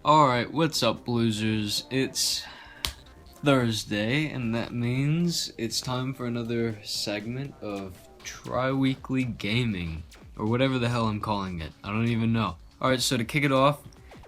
Alright, what's up, losers? It's Thursday, and that means it's time for another segment of TRIWeekly Gaming, or whatever the hell I'm calling it. I don't even know. Alright, so to kick it off,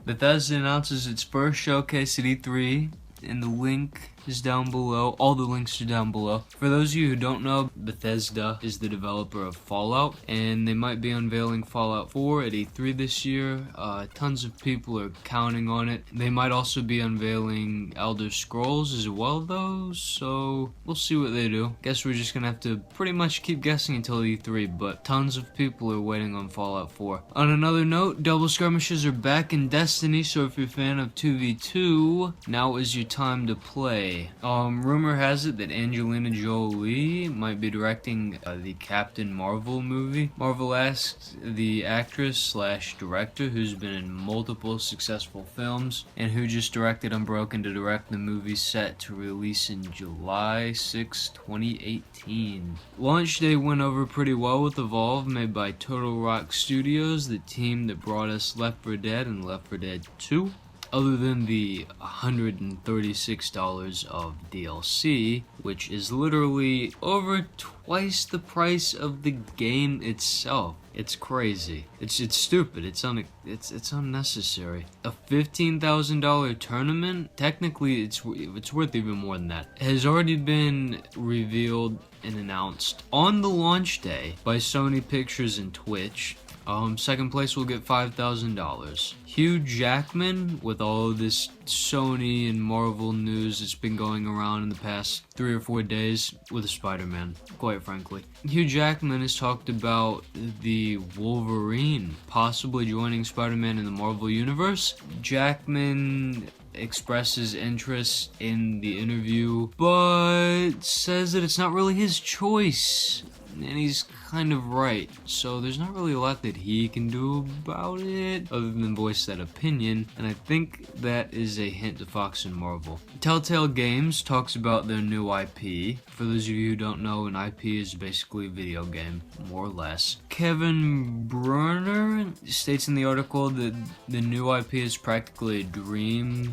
Bethesda announces its first showcase at E3, and the link is down below. All the links are down below. For those of you who don't know, Bethesda is the developer of Fallout, and they might be unveiling Fallout 4 at E3 this year. Tons of people are counting on it. They might also be unveiling Elder Scrolls as well, though, so we'll see what they do. Guess we're just gonna have to pretty much keep guessing until E3, but tons of people are waiting on Fallout 4. On another note, double skirmishes are back in Destiny, so if you're a fan of 2v2, now is your time to play. Rumor has it that Angelina Jolie might be directing the Captain Marvel movie. Marvel asked the actress slash director, who's been in multiple successful films and who just directed Unbroken, to direct the movie set to release in July 6, 2018. Launch day went over pretty well with Evolve, made by Turtle Rock Studios, the team that brought us Left 4 Dead and Left 4 Dead 2. Other than the $136 of DLC, which is literally over twice the price of the game itself. It's crazy. It's stupid. It's unnecessary. A $15,000 tournament, technically it's worth even more than that, has already been revealed and announced on the launch day by Sony Pictures and Twitch. Second place will get $5,000. Hugh Jackman, with all of this Sony and Marvel news that's been going around in the past 3 or 4 days with Spider-Man, quite frankly. Hugh Jackman has talked about the Wolverine possibly joining Spider-Man in the Marvel Universe. Jackman expresses interest in the interview, but says that it's not really his choice. And he's kind of right, so there's not really a lot that he can do about it other than voice that opinion, and I think that is a hint to Fox and Marvel. Telltale Games talks about their new IP. For those of you who don't know, an IP is basically a video game, more or less. Kevin Brunner states in the article that the new IP is practically a dream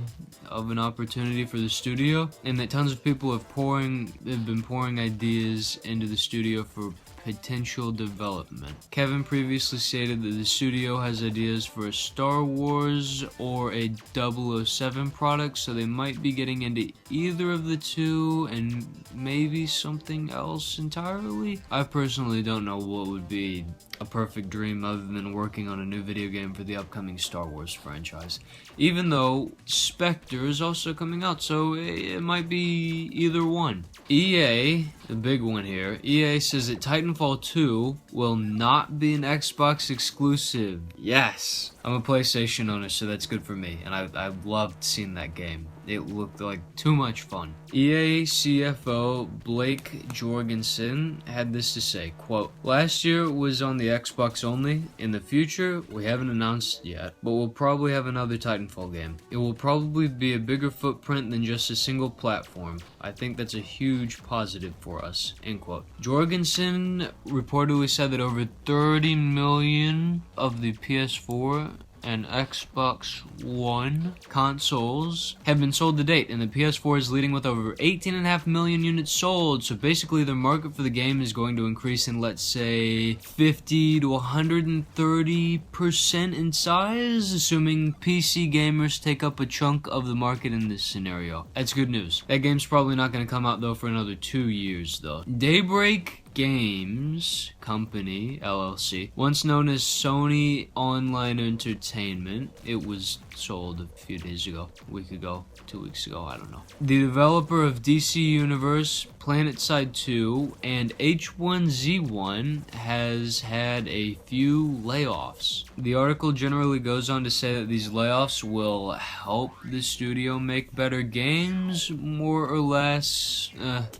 of an opportunity for the studio, and that tons of people have been pouring ideas into the studio for potential development. Kevin previously stated that the studio has ideas for a Star Wars or a 007 product, so they might be getting into either of the two and maybe something else entirely. I personally don't know what would be a perfect dream other than working on a new video game for the upcoming Star Wars franchise. Even though Spectre is also coming out, so it might be either one. EA, the big one here, EA says that Titanfall 2 will not be an Xbox exclusive. Yes! I'm a PlayStation owner, so that's good for me, and I loved seeing that game. It looked like too much fun. EA CFO Blake Jorgensen had this to say, quote, "Last year was on the Xbox only. In the future, we haven't announced yet, but we'll probably have another Titanfall game. It will probably be a bigger footprint than just a single platform. I think that's a huge positive for us," end quote. Jorgensen reportedly said that over 30 million of the PS4 and Xbox One consoles have been sold to date, and the PS4 is leading with over 18.5 million units sold, so basically the market for the game is going to increase in, let's say, 50 to 130% in size, assuming PC gamers take up a chunk of the market in this scenario. That's good news. That game's probably not going to come out, though, for another 2 years, though. Daybreak Games Company, LLC, once known as Sony Online Entertainment. It was sold a few days ago, a week ago, 2 weeks ago, I don't know. The developer of DC Universe, PlanetSide 2, and H1Z1 has had a few layoffs. The article generally goes on to say that these layoffs will help the studio make better games, more or less.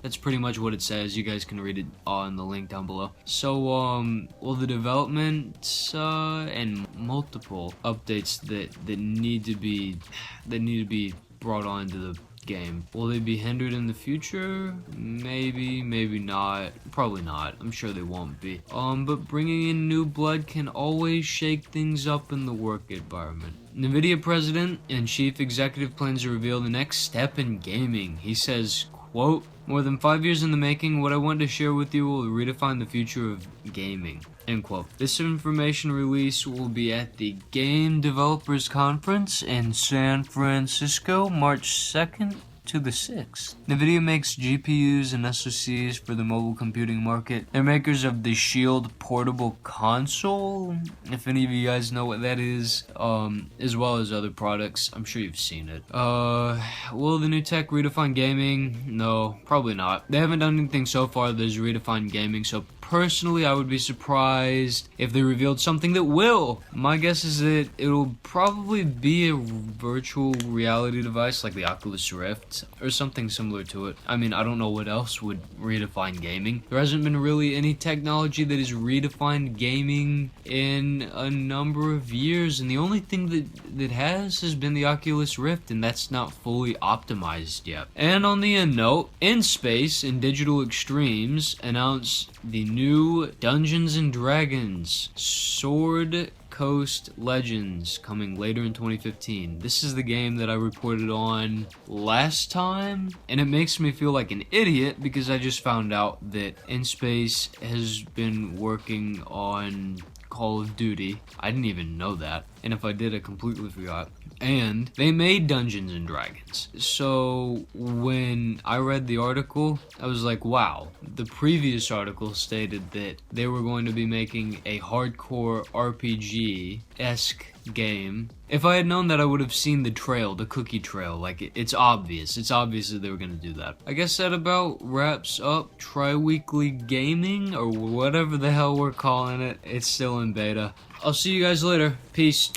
That's pretty much what it says. You guys can read it on the link down below. So, well, the development and multiple updates that need to be brought onto the game. Will they be hindered in the future? Maybe, maybe not. Probably not. I'm sure they won't be. But bringing in new blood can always shake things up in the work environment. NVIDIA president and chief executive plans to reveal the next step in gaming. He says, quote, "More than 5 years in the making, what I want to share with you will redefine the future of gaming." End quote. This information release will be at the Game Developers Conference in San Francisco, March 2nd to the 6th. NVIDIA makes GPUs and SoCs for the mobile computing market. They're makers of the Shield portable console, if any of you guys know what that is, as well as other products. I'm sure you've seen it. Will the new tech redefine gaming? No, probably not. They haven't done anything so far that has redefined gaming, so personally, I would be surprised if they revealed something that will. My guess is that it'll probably be a virtual reality device like the Oculus Rift or something similar to it. I mean, I don't know what else would redefine gaming. There hasn't been really any technology that has redefined gaming in a number of years, and the only thing that has been the Oculus Rift, and that's not fully optimized yet. And on the end note, N-SpaceDigitalExtremesDungeons announced the new Dungeons & Dragons Sword Coast Legends coming later in 2015. This is the game that I reported on last time, and it makes me feel like an idiot because I just found out that N-Space has been working on Call of Duty. I didn't even know that, and if I did, I completely forgot. And they made Dungeons & Dragons. So when I read the article, I was like, wow. The previous article stated that they were going to be making a hardcore RPG-esque game. If I had known that, I would have seen the trail, the cookie trail. Like, it's obvious. It's obvious that they were going to do that. I guess that about wraps up TRIWeekly Gaming, or whatever the hell we're calling it. It's still in beta. I'll see you guys later. Peace.